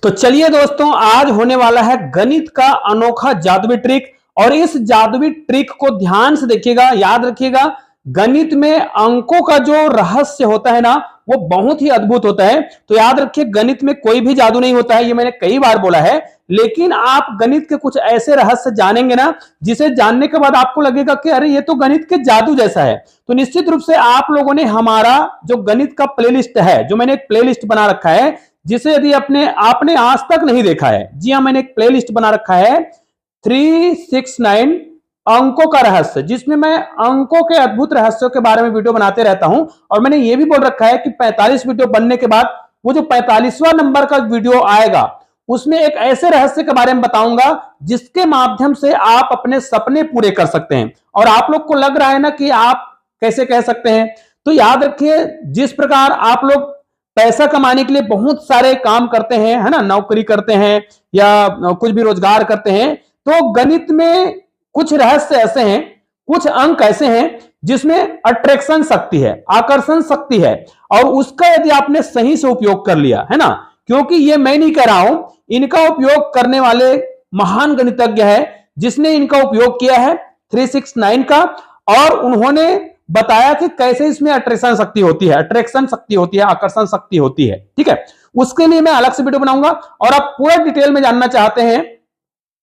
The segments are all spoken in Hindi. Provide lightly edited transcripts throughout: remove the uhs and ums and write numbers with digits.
तो चलिए दोस्तों, आज होने वाला है गणित का अनोखा जादुई ट्रिक। और इस जादुई ट्रिक को ध्यान से देखिएगा, याद रखिएगा। गणित में अंकों का जो रहस्य होता है ना, वो बहुत ही अद्भुत होता है। तो याद रखिए, गणित में कोई भी जादू नहीं होता है, ये मैंने कई बार बोला है। लेकिन आप गणित के कुछ ऐसे रहस्य जानेंगे ना, जिसे जानने के बाद आपको लगेगा कि अरे ये तो गणित के जादू जैसा है। तो निश्चित रूप से आप लोगों ने हमारा जो गणित का प्लेलिस्ट है, जो मैंने एक प्लेलिस्ट बना रखा है, जिसे यदि आपने आज तक नहीं देखा है, जी हां, मैंने एक प्लेलिस्ट बना रखा है 369 अंकों का रहस्य, जिसमें मैं अंकों के अद्भुत रहस्यों के बारे में वीडियो बनाते रहता हूं। और मैंने यह भी बोल रखा है कि 45 वीडियो बनने के बाद वो जो 45वां नंबर का वीडियो आएगा, उसमें एक ऐसे रहस्य के बारे में बताऊंगा जिसके माध्यम से आप अपने सपने पूरे कर सकते हैं। और आप लोग को लग रहा है ना कि आप कैसे कह सकते हैं, तो याद रखिए, जिस प्रकार आप लोग पैसा कमाने के लिए बहुत सारे काम करते हैं, है ना, नौकरी करते हैं या कुछ भी रोजगार करते हैं, तो गणित में कुछ रहस्य ऐसे हैं, कुछ अंक ऐसे हैं जिसमें अट्रैक्शन शक्ति है, आकर्षण शक्ति है। और उसका यदि आपने सही से उपयोग कर लिया, है ना, क्योंकि ये मैं नहीं कह रहा हूं, इनका उपयोग करने वाले महान गणितज्ञ है, जिसने इनका उपयोग किया है 369 का। और उन्होंने बताया कि कैसे इसमें अट्रैक्शन शक्ति होती है, आकर्षण शक्ति होती है। ठीक है, उसके लिए मैं अलग से वीडियो बनाऊंगा। और आप पूरा डिटेल में जानना चाहते हैं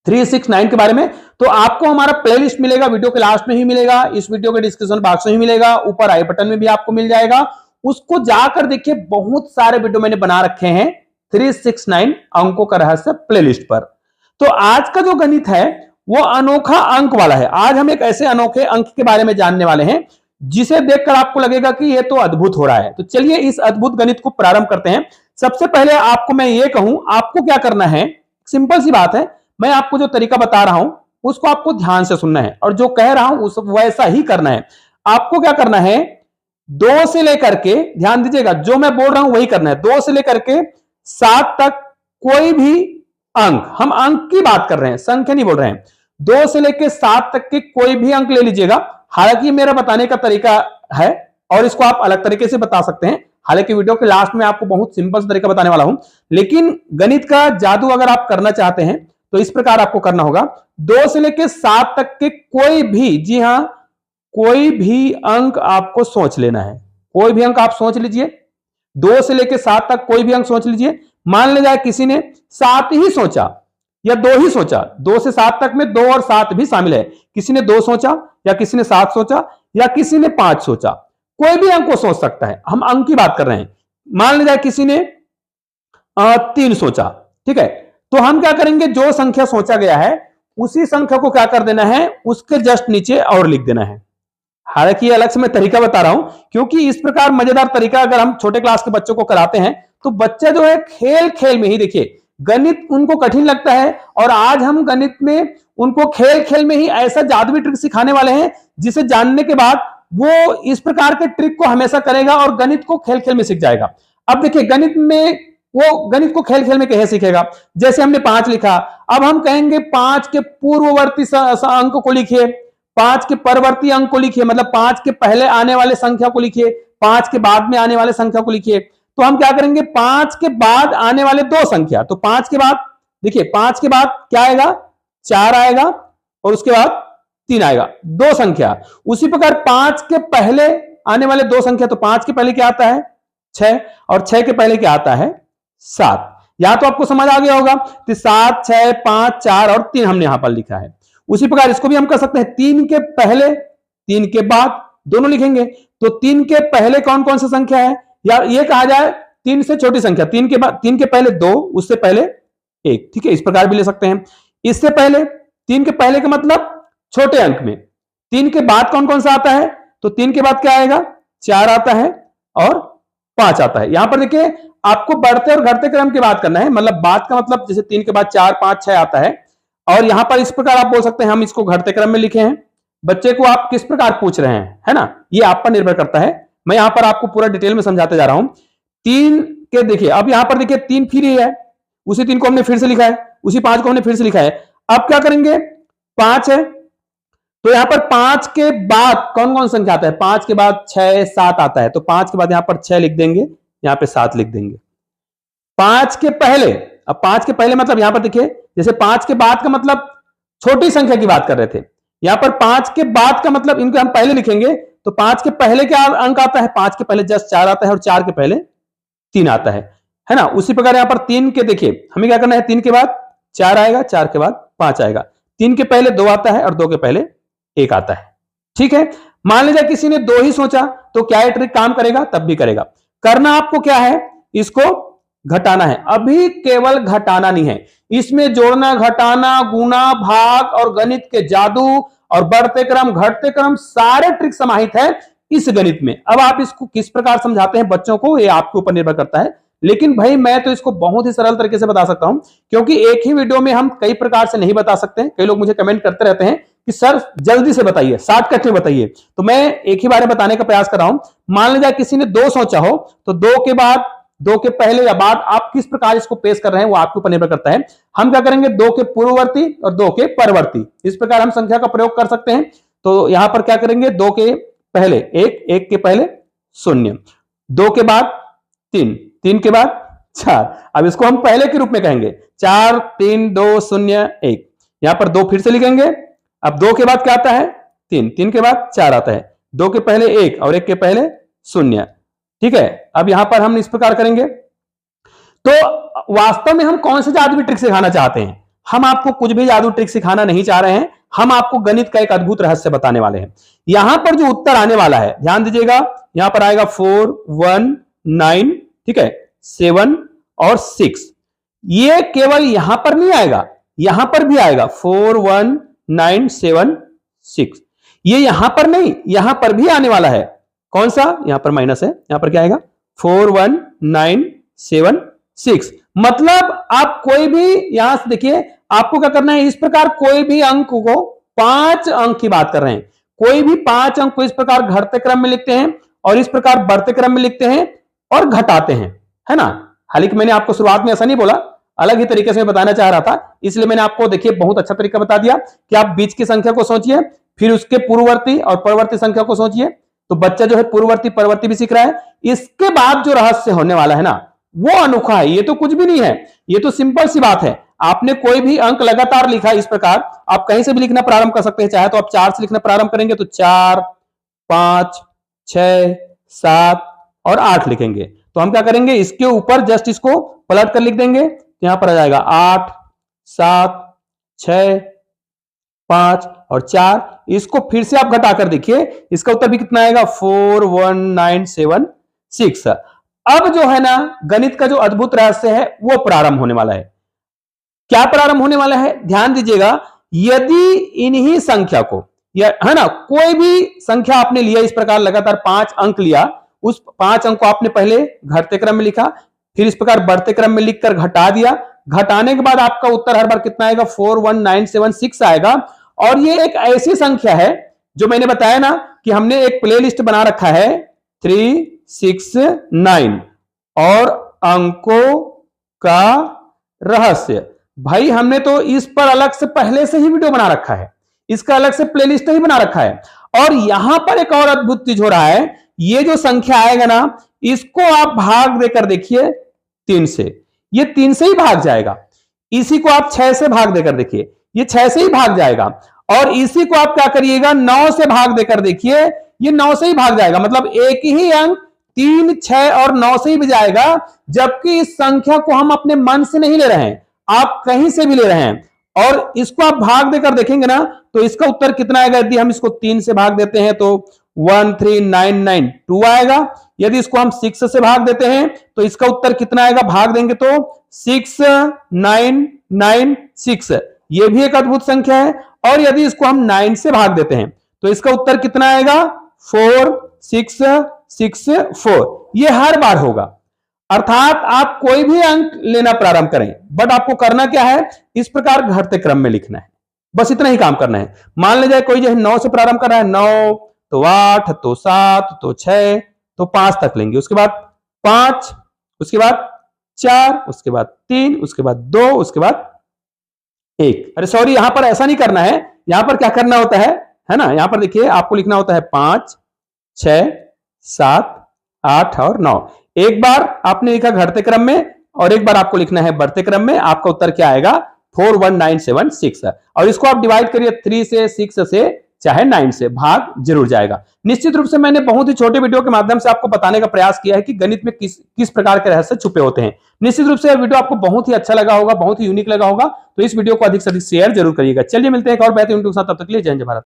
369 के बारे में, तो आपको हमारा प्लेलिस्ट मिलेगा, वीडियो के लास्ट में ही मिलेगा, इस वीडियो के डिस्क्रिप्शन बॉक्स में ही मिलेगा, ऊपर आई बटन में भी आपको मिल जाएगा। उसको जाकर देखिए, बहुत सारे वीडियो मैंने बना रखे हैं 369 अंकों का रहस्य प्लेलिस्ट पर। तो आज का जो गणित है वो अनोखा अंक वाला है। आज हम एक ऐसे अनोखे अंक के बारे में जानने वाले हैं जिसे देखकर आपको लगेगा कि ये तो अद्भुत हो रहा है। तो चलिए इस अद्भुत गणित को प्रारंभ करते हैं। सबसे पहले आपको मैं ये कहूं, आपको क्या करना है, सिंपल सी बात है, मैं आपको जो तरीका बता रहा हूं उसको आपको ध्यान से सुनना है, और जो कह रहा हूं उस वैसा ही करना है। आपको क्या करना है, 2 से लेकर के, ध्यान दीजिएगा, जो मैं बोल रहा हूं वही करना है। 2 से लेकर के 7 तक कोई भी अंक, हम अंक की बात कर रहे हैं, संख्या नहीं बोल रहे हैं। 2 से लेकर 7 तक के कोई भी अंक ले लीजिएगा। हालांकि मेरा बताने का तरीका है और इसको आप अलग तरीके से बता सकते हैं। हालांकि वीडियो के लास्ट में आपको बहुत सिंपल सा तरीका बताने वाला हूं, लेकिन गणित का जादू अगर आप करना चाहते हैं तो इस प्रकार आपको करना होगा। 2 से लेकर 7 तक के कोई भी, जी हां, कोई भी अंक आपको सोच लेना है। कोई भी अंक आप सोच लीजिए। 2 से लेकर 7 तक कोई भी अंक सोच लीजिए। मान लिया किसी ने 7 ही सोचा या 2 ही सोचा, 2 से 7 तक में 2 और 7 भी शामिल है। किसी ने 2 सोचा या किसी ने 7 सोचा या किसी ने 5 सोचा, कोई भी अंक को सोच सकता है। हम अंक की बात कर रहे हैं। मान लिया किसी ने 3 सोचा, ठीक है, तो हम क्या करेंगे, जो संख्या सोचा गया है उसी संख्या को क्या कर देना है, उसके जस्ट नीचे और लिख देना है। हालांकि अलग से मैं तरीका बता रहा हूं, क्योंकि इस प्रकार मजेदार तरीका अगर हम छोटे क्लास के बच्चों को कराते हैं तो बच्चे जो है खेल खेल में ही, देखिए, गणित उनको कठिन लगता है, और आज हम गणित में उनको खेल खेल में ही ऐसा जादुई ट्रिक सिखाने वाले हैं जिसे जानने के बाद वो इस प्रकार के ट्रिक को हमेशा करेगा और गणित को खेल खेल में सीख जाएगा। अब देखिए, गणित में वो गणित को खेल खेल में कैसे सीखेगा, जैसे हमने 5 लिखा, अब हम कहेंगे 5 के पूर्ववर्ती अंक को लिखिए, 5 के परवर्ती अंक को लिखिए, मतलब 5 के पहले आने वाले संख्या को लिखिए, 5 के बाद में आने वाले संख्या को लिखिए। तो हम क्या करेंगे, 5 के बाद आने वाले 2 संख्या, तो 5 के बाद, देखिए 5 के बाद क्या आएगा, 4 आएगा, और उसके बाद 3 आएगा, 2 संख्या। उसी प्रकार 5 के पहले आने वाले 2 संख्या, तो 5 के पहले क्या आता है, 6, और 6 के पहले क्या आता है, 7। या तो आपको समझ आ गया होगा, तो 7, 6, 5, 4 और 3 हमने यहां पर लिखा है। उसी प्रकार इसको भी हम कर सकते हैं, 3 के पहले 3 के बाद दोनों लिखेंगे। तो 3 के पहले कौन कौन सी संख्या है, या ये कहा जाए 3 से छोटी संख्या, 3 के बाद, 3 के पहले 2, उससे पहले 1, ठीक है, इस प्रकार भी ले सकते हैं। इससे पहले 3 के पहले का मतलब छोटे अंक में, 3 के बाद कौन कौन सा आता है, तो 3 के बाद क्या आएगा, 4 आता है और 5 आता है। यहां पर देखिए, आपको बढ़ते और घटते क्रम की बात करना है, मतलब बात का मतलब जैसे 3 के बाद 4, 5, 6 आता है, और यहां पर इस प्रकार आप बोल सकते हैं हम इसको घटते क्रम में लिखे हैं। बच्चे को आप किस प्रकार पूछ रहे हैं, है ना, ये आप पर निर्भर करता है। मैं यहां पर आपको पूरा डिटेल में समझाते जा रहा हूं। 3 के देखिए, अब यहां पर देखिए 3 फिर ही है, उसी 3 को हमने फिर से लिखा है, उसी 5 को हमने फिर से लिखा है। अब क्या करेंगे, 5 है, तो यहां पर 5 के बाद कौन कौन संख्या आता है, 5 के बाद 6, 7 आता है, तो 5 के बाद यहां पर 6 लिख देंगे, यहां पे 7 लिख देंगे। 5 के पहले अब 5 के पहले मतलब यहां पर देखिए, जैसे 5 के बाद का मतलब छोटी संख्या की बात कर रहे थे, यहां पर 5 के बाद का मतलब इनको हम पहले लिखेंगे, तो 5 के पहले क्या अंक आता है, 5 के पहले जस्ट 4 आता है और 4 के पहले 3 आता है ना। उसी प्रकार यहां पर 3 के देखिए, हमें क्या करना है, 3 के बाद 4 आएगा, 4 के बाद 5 आएगा, 3 के पहले 2 आता है और 2 के पहले 1 आता है। ठीक है, मान लीजिए किसी ने 2 ही सोचा, तो क्या ये ट्रिक काम करेगा, तब भी करेगा। करना आपको क्या है, इसको घटाना है, अभी केवल घटाना नहीं है, इसमें जोड़ना, घटाना, गुना, भाग और गणित के जादू और बढ़ते क्रम, घटते क्रम, सारे ट्रिक समाहित है इस गणित में। अब आप इसको किस प्रकार समझाते हैं बच्चों को, ये आपके ऊपर निर्भर करता है, लेकिन भाई मैं तो इसको बहुत ही सरल तरीके से बता सकता हूं, क्योंकि एक ही वीडियो में हम कई प्रकार से नहीं बता सकते। कई लोग मुझे कमेंट करते रहते हैं कि सर जल्दी से बताइए, शॉर्टकट में बताइए, तो मैं एक ही बारे बताने का प्रयास कर रहा हूं। मान लीजिए किसी ने 2 सोचा हो, तो 2 के बाद, 2 के पहले या बाद आप किस प्रकार इसको पेश कर रहे हैं वो आपके ऊपर निर्भर करता है। हम क्या करेंगे, 2 के पूर्ववर्ती और 2 के परवर्ती, इस प्रकार हम संख्या का प्रयोग कर सकते हैं। तो यहां पर क्या करेंगे, 2 के पहले 1, 1 के पहले 0, 2 के बाद 3, 3 के बाद 4, अब इसको हम पहले के रूप में कहेंगे, 4 3 2 0 1, यहां पर 2 फिर से लिखेंगे। अब 2 के बाद क्या आता है, 3, 3 के बाद 4 आता है, 2 के पहले 1 और 1 के पहले 0। ठीक है, अब यहां पर हम इस प्रकार करेंगे। तो वास्तव में हम कौन से जादुई ट्रिक सिखाना चाहते हैं, हम आपको कुछ भी जादू ट्रिक सिखाना नहीं चाह रहे हैं, हम आपको गणित का एक अद्भुत रहस्य बताने वाले हैं। यहां पर जो उत्तर आने वाला है, ध्यान दीजिएगा, यहां पर आएगा 4 1 9, ठीक है, 7 और 6, ये केवल यहां पर नहीं आएगा, यहां पर भी आएगा 4 1 9 7 6, ये यहां पर नहीं, यहां पर भी आने वाला है। कौन सा, यहां पर माइनस है, यहां पर क्या आएगा 4 1 9 7 6, मतलब आप कोई भी यहां से देखिए, आपको क्या करना है, इस प्रकार कोई भी अंक को, 5 अंक की बात कर रहे हैं, कोई भी 5 अंक को इस प्रकार घटते क्रम में लिखते हैं और इस प्रकार बढ़ते क्रम में लिखते हैं और घटाते हैं, है ना। हालांकि मैंने आपको शुरुआत में ऐसा नहीं बोला, अलग ही तरीके से बताना चाह रहा था, इसलिए मैंने आपको देखिए बहुत अच्छा तरीका बता दिया कि आप बीच की संख्या को सोचिए, फिर उसके पूर्ववर्ती और परवर्ती संख्या को सोचिए, तो बच्चा जो है पूर्ववर्ती परवर्ती भी सीख रहा है। इसके बाद जो रहस्य होने वाला है ना, वो अनोखा है, ये तो कुछ भी नहीं है, ये तो सिंपल सी बात है। आपने कोई भी अंक लगातार लिखा इस प्रकार, आप कहीं से भी लिखना प्रारंभ कर सकते हैं, चाहे तो आप 4 से लिखना प्रारंभ करेंगे तो 4 5 6 7 और 8 लिखेंगे, तो हम क्या करेंगे, इसके ऊपर जस्ट इसको पलट कर लिख देंगे, यहां पर आ जाएगा 8 7 6 5 और 4, इसको फिर से आप घटाकर देखिए, इसका उत्तर भी कितना आएगा 4 1 9 7 6। अब जो है ना, गणित का जो अद्भुत रहस्य है वो प्रारंभ होने वाला है। क्या प्रारंभ होने वाला है, ध्यान दीजिएगा, यदि इन्हीं संख्या को, या है ना, कोई भी संख्या आपने लिया इस प्रकार लगातार 5 अंक लिया, उस 5 अंक को आपने पहले घटते क्रम में लिखा, फिर इस प्रकार बढ़ते क्रम में लिखकर घटा दिया, घटाने के बाद आपका उत्तर हर बार कितना आएगा 4 1 9 7 6 आएगा। और ये एक ऐसी संख्या है जो मैंने बताया ना कि हमने एक प्लेलिस्ट बना रखा है 3 6 9 और अंकों का रहस्य, भाई हमने तो इस पर अलग से पहले से ही वीडियो बना रखा है, इसका अलग से प्लेलिस्ट ही बना रखा है। और यहां पर एक और अद्भुत चीज हो रहा है, ये जो संख्या आएगा ना, इसको आप भाग देकर देखिए 3 से, ये 3 से ही भाग जाएगा। इसी को आप 6 से भाग देकर देखिए, ये 6 से ही भाग जाएगा। और इसी को आप क्या करिएगा, 9 से भाग देकर देखिए, ये 9 से ही भाग जाएगा। मतलब एक ही अंक 3 6 और 9 से ही भी जाएगा, जबकि इस संख्या को हम अपने मन से नहीं ले रहे हैं, आप कहीं से भी ले रहे हैं। और इसको आप भाग देकर देखेंगे ना, तो इसका उत्तर कितना आएगा, यदि हम इसको 3 से भाग देते हैं तो 13992 आएगा। यदि इसको हम 6 से भाग देते हैं तो इसका उत्तर कितना आएगा, भाग देंगे तो 6996, ये भी एक अद्भुत संख्या है। और यदि इसको हम 9 से भाग देते हैं तो इसका उत्तर कितना आएगा 4664, ये हर बार होगा। अर्थात आप कोई भी अंक लेना प्रारंभ करें, बट आपको करना क्या है, इस प्रकार घटते क्रम में लिखना है, बस इतना ही काम करना है। मान लीजिए कोई जो है 9 से प्रारंभ कर रहा है, 9 तो 8 तो 7 तो 6 तो 5 तक लेंगे, उसके बाद 5, उसके बाद 4, उसके बाद 3, उसके बाद 2, उसके बाद 1। अरे सॉरी, यहां पर ऐसा नहीं करना है, यहां पर क्या करना होता है ना, यहां पर देखिए आपको लिखना होता है 5 6 7 8 और 9। एक बार आपने लिखा घटते क्रम में, और एक बार आपको लिखना है बढ़ते क्रम में। आपका उत्तर क्या आएगा? 41976। और इसको आप डिवाइड करिए 3 से, 6 से, चाहे 9 से, भाग जरूर जाएगा। निश्चित रूप से मैंने बहुत ही छोटे वीडियो के माध्यम से आपको बताने का प्रयास किया है कि गणित में किस प्रकार के रहस्य छुपे होते हैं। निश्चित रूप से यह वीडियो आपको बहुत ही अच्छा लगा होगा, बहुत ही यूनिक लगा होगा, तो इस वीडियो को अधिक से अधिक शेयर जरूर करिएगा। चलिए मिलते हैं एक और बेहतरीन वीडियो के साथ, तब तक के लिए जय हिंद, जय भारत।